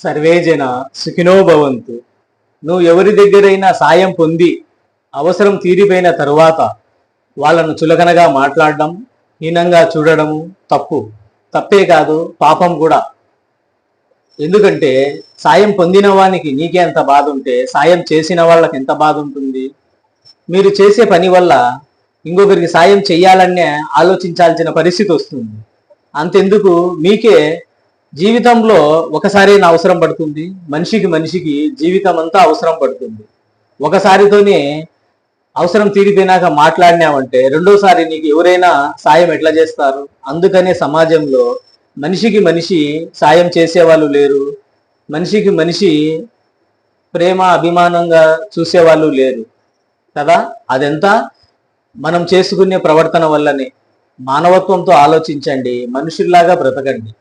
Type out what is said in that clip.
Survey జన సుఖినో భవంతు. నువ్వు ఎవరి దగ్గరైనా సాయం పొంది అవసరం తీరిపోయిన తరువాత వాళ్ళను చులకనగా మాట్లాడడం, హీనంగా చూడడము తప్పే కాదు, పాపం కూడా. ఎందుకంటే సాయం పొందిన వానికి నీకే ఎంత బాధ ఉంటే సాయం చేసిన వాళ్ళకి ఎంత బాధ ఉంటుంది. మీరు చేసే పని వల్ల ఇంకొకరికి సాయం చేయాలనే ఆలోచించాల్సిన పరిస్థితి వస్తుంది. అంతెందుకు, మీకే జీవితంలో ఒకసారి నా అవసరం పడుతుంది. మనిషికి జీవితం అంతా అవసరం పడుతుంది. ఒకసారితోనే అవసరం తీరిపోయినాక మాట్లాడినామంటే రెండోసారి నీకు ఎవరైనా సాయం ఎట్లా చేస్తారు? అందుకనే సమాజంలో మనిషి సాయం చేసేవాళ్ళు లేరు, మనిషి ప్రేమ అభిమానంగా చూసేవాళ్ళు లేరు కదా. అదెంత మనం చేసుకునే ప్రవర్తన వల్లనే. మానవత్వంతో ఆలోచించండి, మనుషుల్లాగా బ్రతకండి.